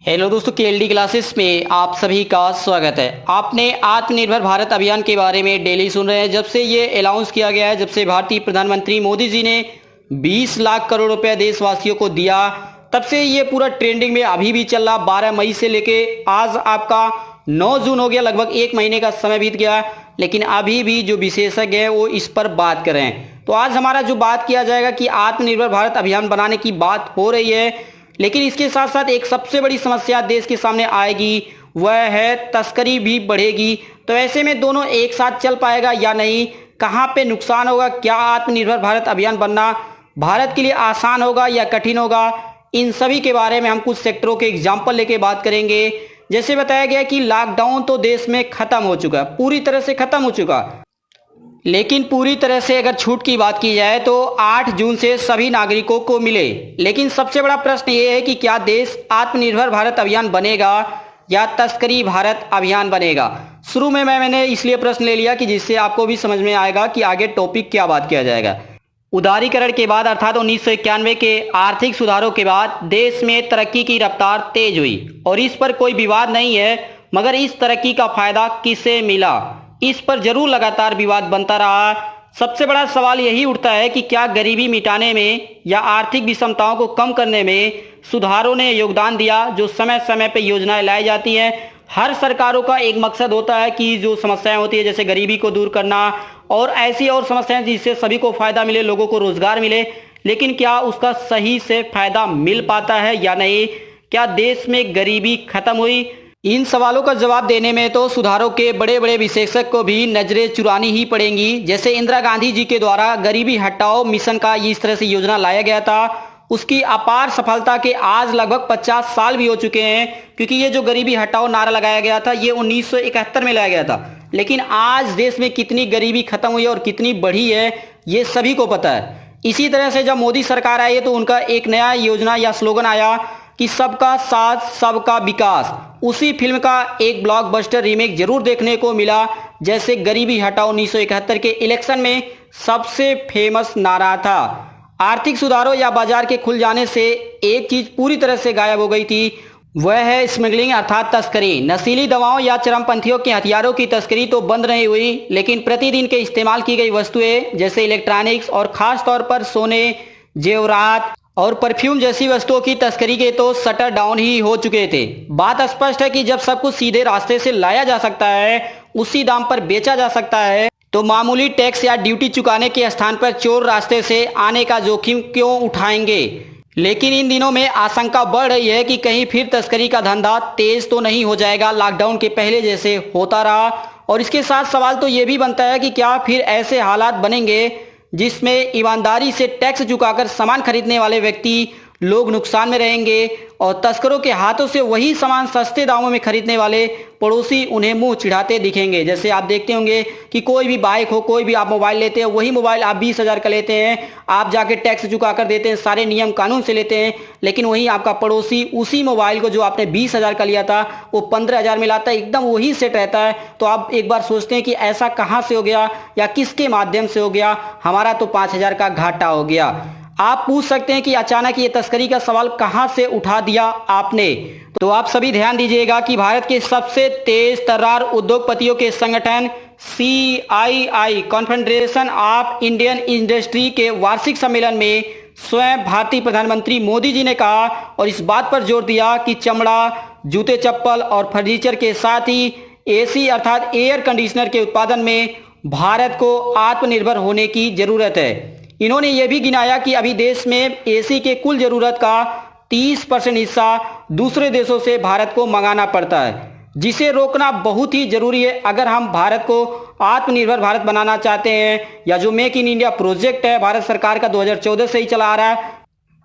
Hello दोस्तों, KLD classes में आप सभी का स्वागत है। आपने आत्मनिर्भर भारत अभियान के बारे में डेली सुन रहे हैं। जब से ये अनाउंस किया गया है, जब से भारतीय प्रधानमंत्री मोदी जी ने 20 लाख करोड़ रुपए देशवासियों को दिया, तब से ये पूरा ट्रेंडिंग में अभी भी चल रहा। 12 मई से लेके आज आपका 9 जून हो गया, लगभग एक महीने का समय बीत गया, लेकिन अभी भी जो विशेषज्ञ है वो इस पर बात कर रहे हैं। तो आज हमारा जो बात किया जाएगा कि आत्मनिर्भर भारत अभियान बनाने की बात हो रही है, लेकिन इसके साथ साथ एक सबसे बड़ी समस्या देश के सामने आएगी, वह है तस्करी भी बढ़ेगी। तो ऐसे में दोनों एक साथ चल पाएगा या नहीं, कहां पे नुकसान होगा, क्या आत्मनिर्भर भारत अभियान बनना भारत के लिए आसान होगा या कठिन होगा, इन सभी के बारे में हम कुछ सेक्टरों के एग्जाम्पल लेके बात करेंगे। जैसे बताया गया कि लॉकडाउन तो देश में खत्म हो चुका, पूरी तरह से खत्म हो चुका, लेकिन पूरी तरह से अगर छूट की बात की जाए तो 8 जून से सभी नागरिकों को मिले। लेकिन सबसे बड़ा प्रश्न ये है कि क्या देश आत्मनिर्भर भारत अभियान बनेगा या तस्करी भारत अभियान बनेगा। शुरू में मैंने इसलिए प्रश्न ले लिया कि जिससे आपको भी समझ में आएगा कि आगे टॉपिक क्या बात किया जाएगा। उदारीकरण के बाद अर्थात 1991 के आर्थिक सुधारों के बाद देश में तरक्की की रफ्तार तेज हुई और इस पर कोई विवाद नहीं है, मगर इस तरक्की का फायदा किसे मिला, इस पर जरूर लगातार विवाद बनता रहा। सबसे बड़ा सवाल यही उठता है कि क्या गरीबी मिटाने में या आर्थिक विषमताओं को कम करने में सुधारों ने योगदान दिया। जो समय समय पर योजनाएं लाई जाती हैं, हर सरकारों का एक मकसद होता है कि जो समस्याएं होती है जैसे गरीबी को दूर करना और ऐसी और समस्याएं जिससे सभी को फायदा मिले, लोगों को रोजगार मिले, लेकिन क्या उसका सही से फायदा मिल पाता है या नहीं, क्या देश में गरीबी खत्म हुई। इन सवालों का जवाब देने में तो सुधारों के बड़े बड़े विशेषज्ञ को भी नजरें चुरानी ही पड़ेंगी। जैसे इंदिरा गांधी जी के द्वारा गरीबी हटाओ मिशन का इस तरह से योजना लाया गया था, उसकी अपार सफलता के आज लगभग 50 साल भी हो चुके हैं, क्योंकि ये जो गरीबी हटाओ नारा लगाया गया था ये 1971 में लाया गया था। लेकिन आज देश में कितनी गरीबी खत्म हुई और कितनी बढ़ी है ये सभी को पता है। इसी तरह से जब मोदी सरकार आई तो उनका एक नया योजना या स्लोगन आया कि सबका साथ सबका विकास। उसी फिल्म का एक ब्लॉकबस्टर रीमेक जरूर देखने को मिला, जैसे गरीबी हटाओ 1971 के इलेक्शन में सबसे फेमस नारा था। आर्थिक सुधारों या बाजार के खुल जाने से एक चीज पूरी तरह से गायब हो गई थी, वह है स्मगलिंग अर्थात तस्करी। नशीली दवाओं या चरमपंथियों के हथियारों की तस्करी तो बंद नहीं हुई, लेकिन प्रतिदिन के इस्तेमाल की गई वस्तुएं जैसे इलेक्ट्रॉनिक्स और खास तौर पर सोने, जेवरात और परफ्यूम जैसी वस्तुओं की तस्करी के तो शटर डाउन ही हो चुके थे। बात स्पष्ट है कि जब सब कुछ सीधे रास्ते से लाया जा सकता है, उसी दाम पर बेचा जा सकता है, तो मामूली टैक्स या ड्यूटी चुकाने के स्थान पर चोर रास्ते से आने का जोखिम क्यों उठाएंगे। लेकिन इन दिनों में आशंका बढ़ रही है कि कहीं फिर तस्करी का धंधा तेज तो नहीं हो जाएगा, लॉकडाउन के पहले जैसे होता रहा। और इसके साथ सवाल तो ये भी बनता है कि क्या फिर ऐसे हालात बनेंगे जिसमें ईमानदारी से टैक्स चुकाकर सामान खरीदने वाले व्यक्ति लोग नुकसान में रहेंगे और तस्करों के हाथों से वही सामान सस्ते दामों में खरीदने वाले पड़ोसी उन्हें मुंह चिढ़ाते दिखेंगे। जैसे आप देखते होंगे कि कोई भी बाइक हो, कोई भी आप मोबाइल लेते हैं, वही मोबाइल आप 20,000 का लेते हैं, आप जाके टैक्स चुका कर देते हैं, सारे नियम कानून से लेते हैं, लेकिन वही आपका पड़ोसी उसी मोबाइल को जो आपने 20,000 का लिया था वो 15,000 में लाता है, एकदम वही सेट रहता है। तो आप एक बार सोचते हैं कि ऐसा कहाँ से हो गया या किसके माध्यम से हो गया, हमारा तो 5,000 का घाटा हो गया। आप पूछ सकते हैं कि अचानक ये तस्करी का सवाल कहां से उठा दिया आपने। तो आप सभी ध्यान दीजिएगा कि भारत के सबसे तेज तर्रार उद्योगपतियों के संगठन CII confederation of Indian industry के वार्षिक सम्मेलन में स्वयं भारतीय प्रधानमंत्री मोदी जी ने कहा और इस बात पर जोर दिया कि चमड़ा, जूते चप्पल और फर्नीचर के साथ ही AC अर्थात एयर कंडीशनर के उत्पादन में भारत को आत्मनिर्भर होने की जरूरत है। इन्होंने यह भी गिनाया कि अभी देश में AC के कुल जरूरत का 30% हिस्सा दूसरे देशों से भारत को मंगाना पड़ता है, जिसे रोकना बहुत ही जरूरी है अगर हम भारत को आत्मनिर्भर भारत बनाना चाहते हैं। या जो मेक इन इंडिया प्रोजेक्ट है भारत सरकार का 2014 से ही चला आ रहा है।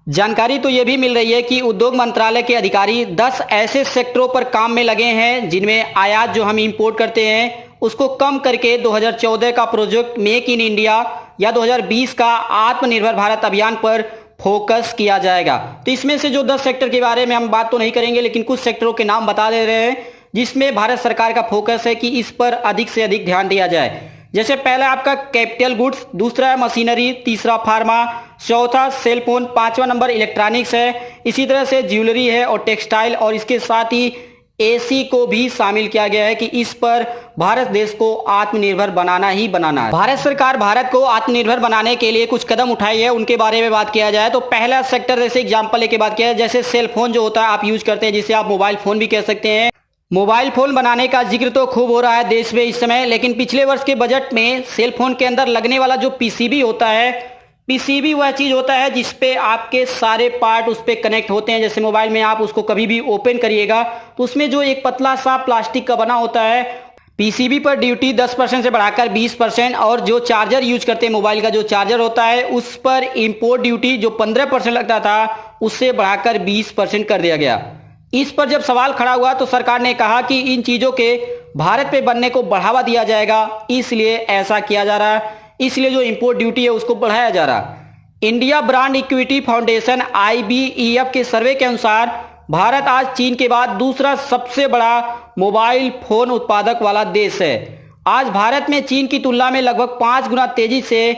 जानकारी तो ये भी मिल रही है कि उद्योग मंत्रालय के अधिकारी 10 ऐसे सेक्टरों पर काम में लगे हैं जिनमें आयात जो हम इंपोर्ट करते हैं उसको कम करके 2014 का प्रोजेक्ट मेक इन इंडिया या 2020 का आत्मनिर्भर भारत अभियान पर फोकस किया जाएगा। तो इसमें से जो 10 सेक्टर के बारे में हम बात तो नहीं करेंगे, लेकिन कुछ सेक्टरों के नाम बता दे रहे हैं जिसमें भारत सरकार का फोकस है कि इस पर अधिक से अधिक ध्यान दिया जाए। जैसे पहला आपका कैपिटल गुड्स, दूसरा है मशीनरी, तीसरा फार्मा, चौथा सेलफोन, पांचवा नंबर इलेक्ट्रॉनिक्स है, इसी तरह से ज्वेलरी है और टेक्सटाइल, और इसके साथ ही एसी को भी शामिल किया गया है कि इस पर भारत देश को आत्मनिर्भर बनाना ही बनाना है। भारत सरकार भारत को आत्मनिर्भर बनाने के लिए कुछ कदम उठाई है, उनके बारे में बात किया जाए तो पहला सेक्टर जैसे एग्जांपल लेके बात किया है, जैसे सेल फोन जो होता है आप यूज करते हैं, जिसे आप मोबाइल फोन भी कह सकते हैं। मोबाइल फोन बनाने का जिक्र तो खूब हो रहा है देश में इस समय, लेकिन पिछले वर्ष के बजट में सेल फोन के अंदर लगने वाला जो पीसीबी होता है, पीसीबी वह चीज होता है जिसपे आपके सारे पार्ट उस पे कनेक्ट होते हैं। जैसे मोबाइल में आप उसको कभी भी ओपन करिएगा तो उसमें जो एक पतला सा प्लास्टिक का बना होता है, पीसीबी पर ड्यूटी 10% से बढ़ाकर 20%, और जो चार्जर यूज करते हैं मोबाइल का जो चार्जर होता है उस पर इंपोर्ट ड्यूटी जो 15% लगता था उससे बढ़ाकर 20% कर दिया गया। इस पर जब सवाल खड़ा हुआ तो सरकार ने कहा कि इन चीजों के भारत पे बनने को बढ़ावा दिया जाएगा, इसलिए ऐसा किया जा रहा है, इसलिए जो इंपोर्ट ड्यूटी है उसको बढ़ाया जा रहा। India brand equity foundation IBEF के सर्वे के अनुसार भारत आज चीन के बाद दूसरा सबसे बड़ा मोबाइल फोन उत्पादक वाला देश है। आज भारत में चीन की तुलना में लगभग 5 गुना तेजी से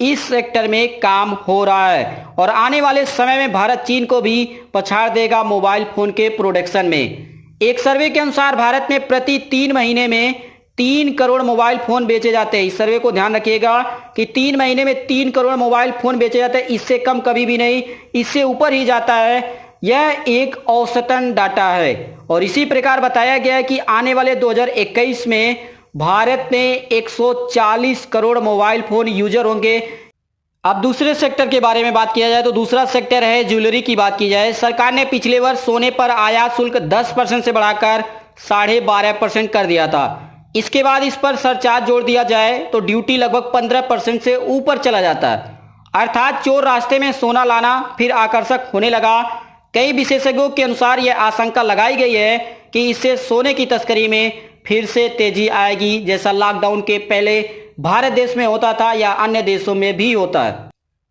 इस सेक्टर में काम हो रहा है, और आने वाले समय में भारत चीन को भी पछाड़ देगा मोबाइल फोन के प्रोडक्शन में। एक सर्वे के अनुसार भारत में प्रति 3 महीने में 3 करोड़ मोबाइल फोन बेचे जाते हैं। इस सर्वे को ध्यान रखिएगा कि 3 महीने में 3 करोड़ मोबाइल फोन बेचे जाते हैं, इससे कम कभी भी नहीं, इससे ऊपर ही जाता है। यह एक औसतन डाटा है, और इसी प्रकार बताया गया है कि आने वाले 2021 में भारत में 140 करोड़ मोबाइल फोन यूजर होंगे। अब दूसरे सेक्टर के बारे में बात किया जाए तो दूसरा सेक्टर है ज्वेलरी की बात की जाए। सरकार ने पिछले वर्ष सोने पर आयात शुल्क 10% से बढ़ाकर 12.5% कर दिया था। इसके बाद इस पर सरचार्ज जोड़ दिया जाए तो ड्यूटी लगभग 15% से ऊपर चला जाता है, अर्थात चोर रास्ते में सोना लाना फिर आकर्षक होने लगा। कई विशेषज्ञों के अनुसार यह आशंका लगाई गई है कि इससे सोने की तस्करी में फिर से तेजी आएगी, जैसा लॉकडाउन के पहले भारत देश में होता था या अन्य देशों में भी होता है।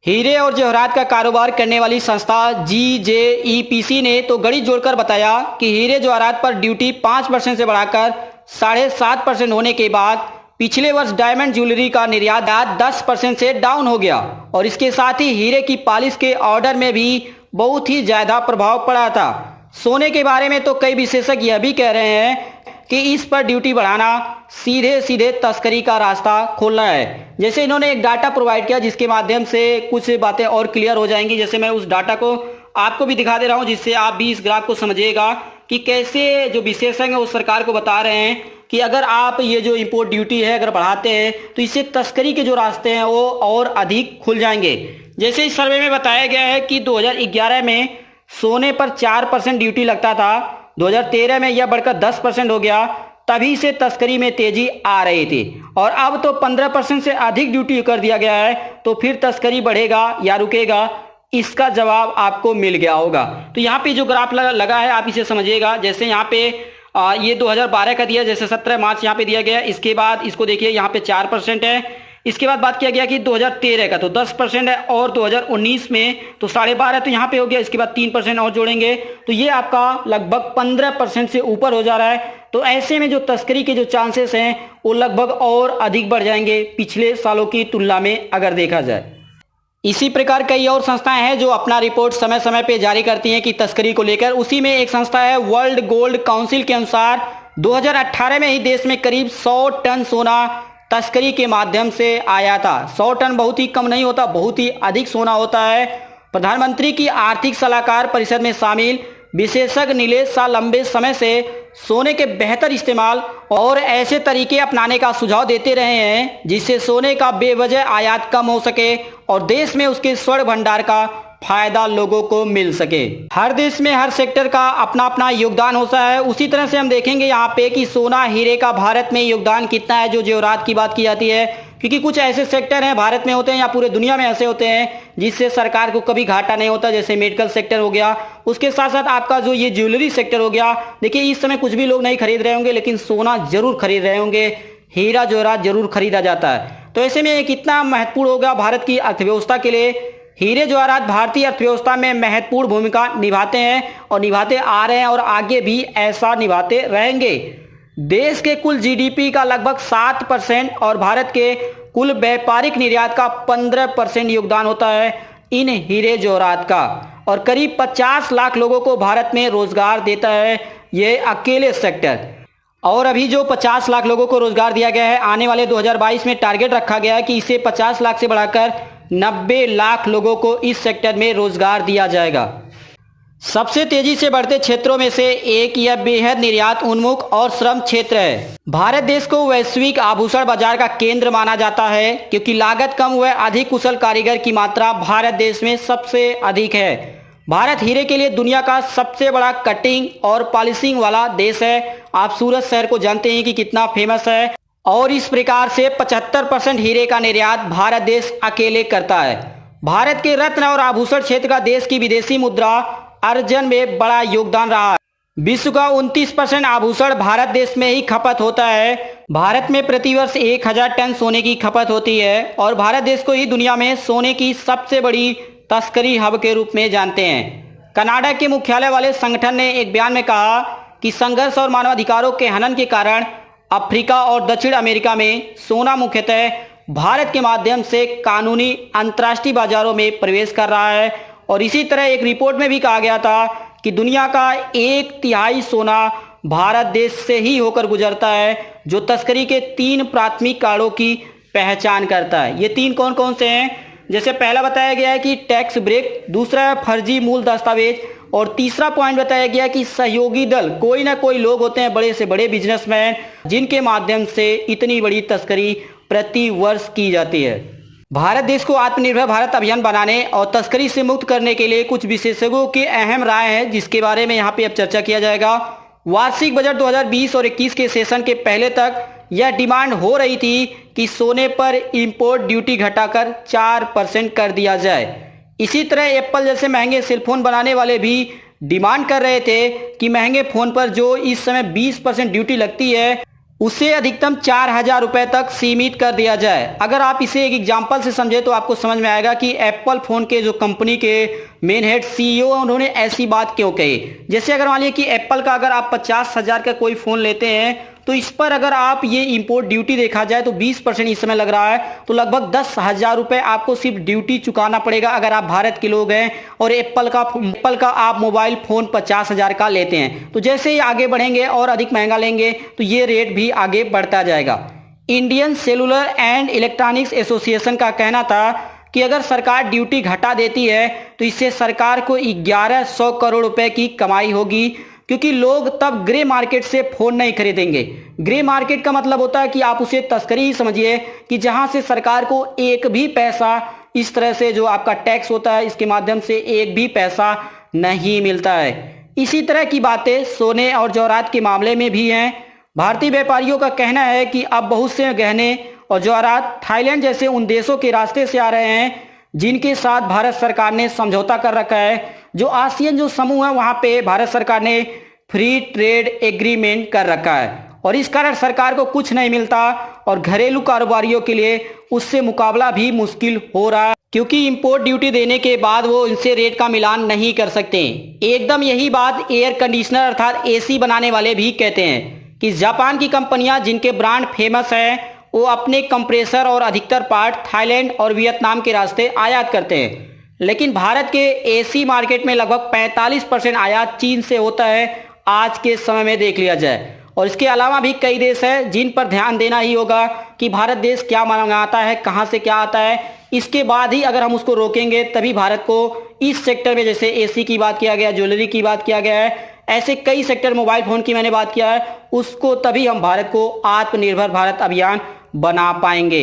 हीरे और जवाहरात का कारोबार करने वाली संस्था GJEPC ने तो गणित जोड़कर बताया कि हीरे जवाहरात पर ड्यूटी 5% से बढ़ाकर 7.5% होने के बाद पिछले वर्ष डायमंड ज्वेलरी का निर्यात 10% से डाउन हो गया, और इसके साथ ही हीरे की पॉलिश के ऑर्डर में भी बहुत ही ज्यादा प्रभाव पड़ा था। सोने के बारे में तो कई विशेषज्ञ यह भी कह रहे हैं कि इस पर ड्यूटी बढ़ाना सीधे सीधे तस्करी का रास्ता खोलना है। जैसे इन्होंने एक डाटा प्रोवाइड किया जिसके माध्यम से कुछ बातें और क्लियर हो जाएंगी। जैसे मैं उस डाटा को आपको भी दिखा दे रहा हूं, जिससे आप भी इस ग्राफ को समझिएगा कि कैसे जो विशेषज्ञ हैं वो सरकार को बता रहे हैं कि अगर आप ये जो इंपोर्ट ड्यूटी है अगर बढ़ाते हैं तो इससे तस्करी के जो रास्ते हैं वो और अधिक खुल जाएंगे। जैसे इस सर्वे में बताया गया है कि 2011 में सोने पर 4% ड्यूटी लगता था, 2013 में यह बढ़कर 10% हो गया, तभी से तस्करी में तेजी आ रही थी, और अब तो 15% से अधिक ड्यूटी कर दिया गया है, तो फिर तस्करी बढ़ेगा या रुकेगा, इसका जवाब आपको मिल गया होगा। तो यहाँ पे जो ग्राफ लगा है आप इसे समझिएगा। जैसे यहाँ पे ये 2012 का दिया, जैसे 17 मार्च यहाँ पे दिया गया, इसके बाद इसको देखिए यहाँ पे 4% है। इसके बाद बात किया गया कि 2013 का तो 10% है, और 2019 में तो 12.5 तो यहाँ पे हो गया, इसके बाद 3% और जोड़ेंगे तो ये आपका लगभग 15% से ऊपर हो जा रहा है। तो ऐसे में जो तस्करी के जो चांसेस हैं वो लगभग और अधिक बढ़ जाएंगे पिछले सालों की तुलना में अगर देखा जाए। इसी प्रकार कई और संस्थाएं हैं जो अपना रिपोर्ट समय समय पे जारी करती हैं कि तस्करी को लेकर। उसी में एक संस्था है वर्ल्ड गोल्ड काउंसिल के अनुसार 2018 में ही देश में करीब 100 टन सोना तस्करी के माध्यम से आया था। 100 टन बहुत ही कम नहीं होता, बहुत ही अधिक सोना होता है। प्रधानमंत्री की आर्थिक सलाहकार परिषद में शामिल विशेषज्ञ नीलेश शाह लंबे समय से सोने के बेहतर इस्तेमाल और ऐसे तरीके अपनाने का सुझाव देते रहे हैं जिससे सोने का बेवजह आयात कम हो सके और देश में उसके स्वर्ण भंडार का फायदा लोगों को मिल सके। हर देश में हर सेक्टर का अपना अपना योगदान होता है। उसी तरह से हम देखेंगे यहाँ पे कि सोना हीरे का भारत में योगदान कितना है, जो जेवरात की बात की जाती है, क्योंकि कुछ ऐसे सेक्टर हैं भारत में होते हैं या पूरे दुनिया में ऐसे होते हैं जिससे सरकार को कभी घाटा नहीं होता, जैसे मेडिकल सेक्टर हो गया। उसके साथ साथ आपका जो ये ज्वेलरी सेक्टर हो गया, देखिए इस समय कुछ भी लोग नहीं खरीद रहे होंगे लेकिन सोना जरूर खरीद रहे होंगे, हीरा जवाहरात जरूर खरीदा जाता है। तो ऐसे में ये कितना महत्वपूर्ण होगा भारत की अर्थव्यवस्था के लिए। हीरे जवाहरात भारतीय अर्थव्यवस्था में महत्वपूर्ण भूमिका निभाते हैं और निभाते आ रहे हैं और आगे भी ऐसा निभाते रहेंगे। देश के कुल जीडीपी का लगभग 7% और भारत के कुल व्यापारिक निर्यात का 15% योगदान होता है इन हीरे जवाहरात का, और करीब 50 लाख लोगों को भारत में रोजगार देता है ये अकेले सेक्टर। और अभी जो 50 लाख लोगों को रोजगार दिया गया है, आने वाले 2022 में टारगेट रखा गया है कि इसे 50 लाख से बढ़ाकर 90 लाख लोगों को इस सेक्टर में रोजगार दिया जाएगा। सबसे तेजी से बढ़ते क्षेत्रों में से एक यह बेहद निर्यात उन्मुख और श्रम क्षेत्र है। भारत देश को वैश्विक आभूषण बाजार का केंद्र माना जाता है क्योंकि लागत कम व अधिक कुशल कारीगर की मात्रा भारत देश में सबसे अधिक है। भारत हीरे के लिए दुनिया का सबसे बड़ा कटिंग और पॉलिशिंग वाला देश है। आप सूरत शहर को जानते हैं कि कितना फेमस है, और इस प्रकार से 75% हीरे का निर्यात भारत देश अकेले करता है। भारत के रत्न और आभूषण क्षेत्र का देश की विदेशी मुद्रा अर्जन में बड़ा योगदान रहा है। विश्व का 29% आभूषण भारत देश में ही खपत होता है। भारत में प्रतिवर्ष 1000 टन सोने की खपत होती है और भारत देश को ही दुनिया में सोने की सबसे बड़ी तस्करी हब के रूप में जानते हैं। कनाडा के मुख्यालय वाले संगठन ने एक बयान में कहा कि संघर्ष और मानवाधिकारों के हनन के कारण अफ्रीका और दक्षिण अमेरिका में सोना मुख्यतः भारत के माध्यम से कानूनी अंतर्राष्ट्रीय बाजारों में प्रवेश कर रहा है। और इसी तरह एक रिपोर्ट में भी कहा गया था कि दुनिया का 1/3 सोना भारत देश से ही होकर गुजरता है, जो तस्करी के 3 प्राथमिक कारणों की पहचान करता है। ये 3 कौन कौन से हैं? जैसे पहला बताया गया है कि टैक्स ब्रेक, दूसरा है फर्जी मूल दस्तावेज, और तीसरा पॉइंट बताया गया कि सहयोगी दल, कोई ना कोई लोग होते हैं बड़े से बड़े बिजनेसमैन, जिनके माध्यम से इतनी बड़ी तस्करी प्रति वर्ष की जाती है। भारत देश को आत्मनिर्भर भारत अभियान बनाने और तस्करी से मुक्त करने के लिए कुछ विशेषज्ञों की अहम राय है, जिसके बारे में यहाँ पे अब चर्चा किया जाएगा। वार्षिक बजट 2020 और 21 के सेशन के पहले तक यह डिमांड हो रही थी कि सोने पर इंपोर्ट ड्यूटी घटाकर 4% कर दिया जाए। इसी तरह एप्पल जैसे महंगे सेलफोन बनाने वाले भी डिमांड कर रहे थे कि महंगे फोन पर जो इस समय 20% ड्यूटी लगती है, उसे अधिकतम 4000 रुपए तक सीमित कर दिया जाए। अगर आप इसे एक एग्जाम्पल से समझे तो आपको समझ में आएगा कि एप्पल फोन के जो कंपनी के मेन हेड सीईओ, उन्होंने ऐसी बात क्यों कही। जैसे अगर मान लिया कि एप्पल का अगर आप 50,000 का कोई फोन लेते हैं तो इस पर अगर आप ये इंपोर्ट ड्यूटी देखा जाए तो 20% इस समय लग रहा है, तो लगभग 10,000 रुपए आपको सिर्फ ड्यूटी चुकाना पड़ेगा अगर आप भारत के लोग हैं और एप्पल का आप मोबाइल फोन 50,000 का लेते हैं। तो जैसे ही आगे बढ़ेंगे और अधिक महंगा लेंगे तो ये रेट भी आगे बढ़ता जाएगा। Indian cellular and electronics association का कहना था कि अगर सरकार ड्यूटी घटा देती है तो इससे सरकार को 1100 करोड़ रुपए की कमाई होगी, क्योंकि लोग तब ग्रे मार्केट से फोन नहीं खरीदेंगे। ग्रे मार्केट का मतलब होता है कि आप उसे तस्करी ही समझिए, कि जहां से सरकार को एक भी पैसा, इस तरह से जो आपका टैक्स होता है इसके माध्यम से एक भी पैसा नहीं मिलता है। इसी तरह की बातें सोने और जवाहरात के मामले में भी हैं। भारतीय व्यापारियों का कहना है कि अब बहुत से गहने और जवाहरात थाईलैंड जैसे उन देशों के रास्ते से आ रहे हैं जिनके साथ भारत सरकार ने समझौता कर रखा है। जो आसियान जो समूह है वहां पे भारत सरकार ने फ्री ट्रेड एग्रीमेंट कर रखा है, और इस कारण सरकार को कुछ नहीं मिलता और घरेलू कारोबारियों के लिए उससे मुकाबला भी मुश्किल हो रहा है, क्योंकि इंपोर्ट ड्यूटी देने के बाद वो इनसे रेट का मिलान नहीं कर सकते। एकदम यही बात एयर कंडीशनर अर्थात एसी बनाने वाले भी कहते हैं कि जापान की कंपनियां जिनके ब्रांड फेमस है वो अपने कंप्रेसर और अधिकतर पार्ट थाईलैंड और वियतनाम के रास्ते आयात करते हैं, लेकिन भारत के एसी मार्केट में लगभग 45% आयात चीन से होता है आज के समय में देख लिया जाए। और इसके अलावा भी कई देश हैं जिन पर ध्यान देना ही होगा कि भारत देश क्या मंगाता है, कहां से क्या आता है। इसके बाद ही अगर हम उसको रोकेंगे तभी भारत को इस सेक्टर में, जैसे एसी की बात किया गया, ज्वेलरी की बात किया गया है, ऐसे कई सेक्टर, मोबाइल फोन की मैंने बात किया है, उसको तभी हम भारत को आत्मनिर्भर भारत अभियान बना पाएंगे।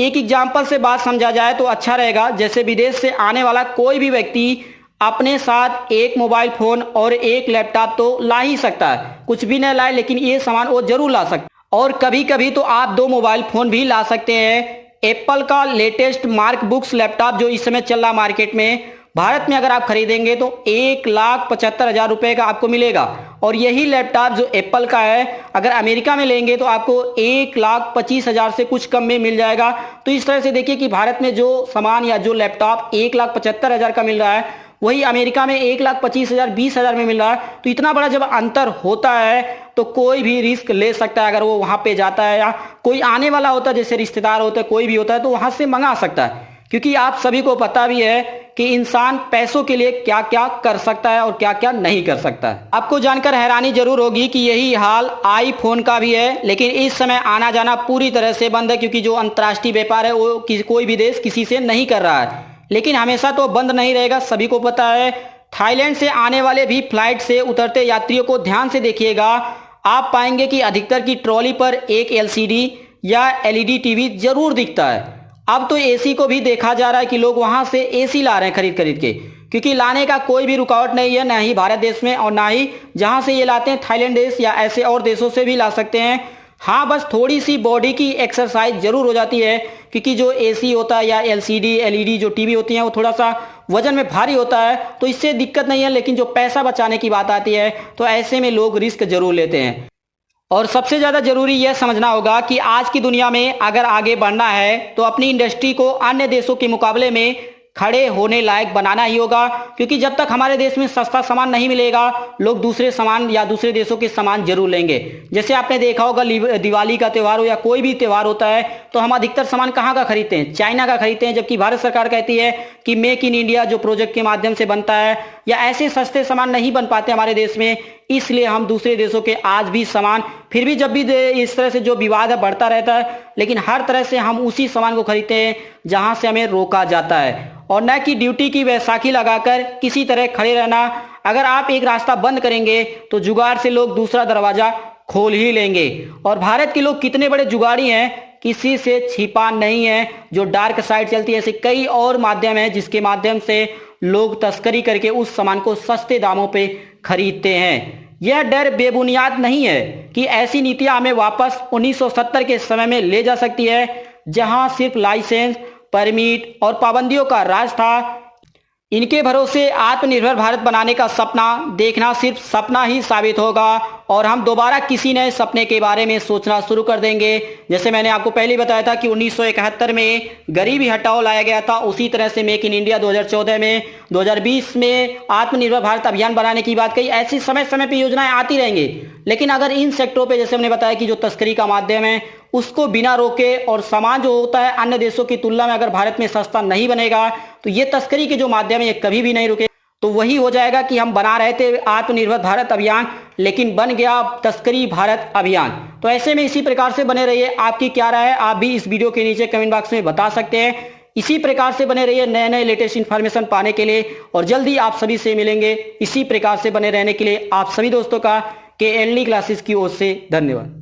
एक एग्जाम्पल से बात समझा जाए तो अच्छा रहेगा। जैसे विदेश से आने वाला कोई भी व्यक्ति अपने साथ एक मोबाइल फोन और एक लैपटॉप तो ला ही सकता है, कुछ भी न लाए लेकिन ये सामान वो जरूर ला सकता है, और कभी कभी तो आप 2 मोबाइल फोन भी ला सकते हैं। एप्पल का लेटेस्ट मार्क बुक्स लैपटॉप जो इस समय चल रहा मार्केट में, भारत में अगर आप खरीदेंगे तो 1,75,000 रुपए का आपको मिलेगा, और यही लैपटॉप जो एप्पल का है अगर अमेरिका में लेंगे तो आपको 1,25,000 से कुछ कम में मिल जाएगा। तो इस तरह से देखिए कि भारत में जो सामान या जो लैपटॉप 1,75,000 का मिल रहा है वही अमेरिका में 1,25,000 20,000 में मिल रहा है। तो इतना बड़ा जब अंतर होता है तो कोई भी रिस्क ले सकता है। अगर वो वहां पे जाता है या कोई आने वाला होता है, जैसे रिश्तेदार होता है, कोई भी होता है, तो वहां से मंगा सकता है। क्योंकि आप सभी को पता भी है कि इंसान पैसों के लिए क्या क्या कर सकता है और क्या क्या नहीं कर सकता है। आपको जानकर हैरानी जरूर होगी कि यही हाल आईफोन का भी है, लेकिन इस समय आना जाना पूरी तरह से बंद है, क्योंकि जो अंतर्राष्ट्रीय व्यापार है वो कोई भी देश किसी से नहीं कर रहा है। लेकिन हमेशा तो बंद नहीं रहेगा, सभी को पता है। थाईलैंड से आने वाले भी फ्लाइट से उतरते यात्रियों को ध्यान से देखिएगा, आप पाएंगे कि अधिकतर की ट्रॉली पर एक एलसीडी या एलईडी टीवी जरूर दिखता है। अब तो एसी को भी देखा जा रहा है कि लोग वहां से एसी ला रहे हैं खरीद खरीद के, क्योंकि लाने का कोई भी रुकावट नहीं है, ना ही भारत देश में और ना ही जहां से ये लाते हैं थाईलैंड देश या ऐसे और देशों से भी ला सकते हैं। हाँ, बस थोड़ी सी बॉडी की एक्सरसाइज जरूर हो जाती है, क्योंकि जो एसी होता है या एलसीडी एलईडी जो टीवी होती हैं वो थोड़ा सा वजन में भारी होता है, तो इससे दिक्कत नहीं है। लेकिन जो पैसा बचाने की बात आती है तो ऐसे में लोग रिस्क जरूर लेते हैं। और सबसे ज़्यादा जरूरी यह समझना होगा कि आज की दुनिया में अगर आगे बढ़ना है तो अपनी इंडस्ट्री को अन्य देशों के मुकाबले में खड़े होने लायक बनाना ही होगा, क्योंकि जब तक हमारे देश में सस्ता सामान नहीं मिलेगा, लोग दूसरे सामान या दूसरे देशों के सामान जरूर लेंगे। जैसे आपने देखा होगा दिवाली का त्यौहार हो या कोई भी त्यौहार होता है तो हम अधिकतर सामान कहाँ का खरीदते हैं? चाइना का खरीदते हैं, जबकि भारत सरकार कहती है कि मेक इन इंडिया जो प्रोजेक्ट के माध्यम से बनता है या ऐसे सस्ते सामान नहीं बन पाते हमारे देश में, इसलिए हम दूसरे देशों के आज भी सामान, फिर भी जब भी इस तरह से जो विवाद है बढ़ता रहता है, लेकिन हर तरह से हम उसी सामान को खरीदते हैं जहां से हमें रोका जाता है, और न कि ड्यूटी की बैसाखी लगाकर किसी तरह खड़े रहना। अगर आप एक रास्ता बंद करेंगे तो जुगाड़ से लोग दूसरा दरवाजा खोल ही लेंगे। और भारत के लोग कितने बड़े जुगाड़ी हैं, किसी से छिपा नहीं है। जो डार्क साइड चलती है, ऐसे कई और माध्यम है जिसके माध्यम से लोग तस्करी करके उस सामान को सस्ते दामों पे खरीदते हैं। यह डर बेबुनियाद नहीं है कि ऐसी नीतियां हमें वापस 1970 के समय में ले जा सकती है, जहां सिर्फ लाइसेंस, परमिट और पाबंदियों का राज था। इनके भरोसे आत्मनिर्भर भारत बनाने का सपना देखना सिर्फ सपना ही साबित होगा, और हम दोबारा किसी नए सपने के बारे में सोचना शुरू कर देंगे। जैसे मैंने आपको पहले बताया था कि 1971 में गरीबी हटाओ लाया गया था, उसी तरह से मेक इन इंडिया 2014 में, 2020 में आत्मनिर्भर भारत अभियान बनाने की बात कही। ऐसी समय समय पर योजनाएं आती रहेंगी, लेकिन अगर इन सेक्टरों पर, जैसे हमने बताया कि जो तस्करी का माध्यम है, उसको बिना रोके और सामान जो होता है अन्य देशों की तुलना में अगर भारत में सस्ता नहीं बनेगा, तो ये तस्करी के जो माध्यम है ये कभी भी नहीं रुके। तो वही हो जाएगा कि हम बना रहे थे आत्मनिर्भर भारत अभियान, लेकिन बन गया तस्करी भारत अभियान। तो ऐसे में इसी प्रकार से बने रहिए। आपकी क्या राय है, आप भी इस वीडियो के नीचे कमेंट बॉक्स में बता सकते हैं। इसी प्रकार से बने रहिए नए नए लेटेस्ट इन्फॉर्मेशन पाने के लिए, और जल्दी आप सभी से मिलेंगे। इसी प्रकार से बने रहने के लिए आप सभी दोस्तों का KLD क्लासेस की ओर से धन्यवाद।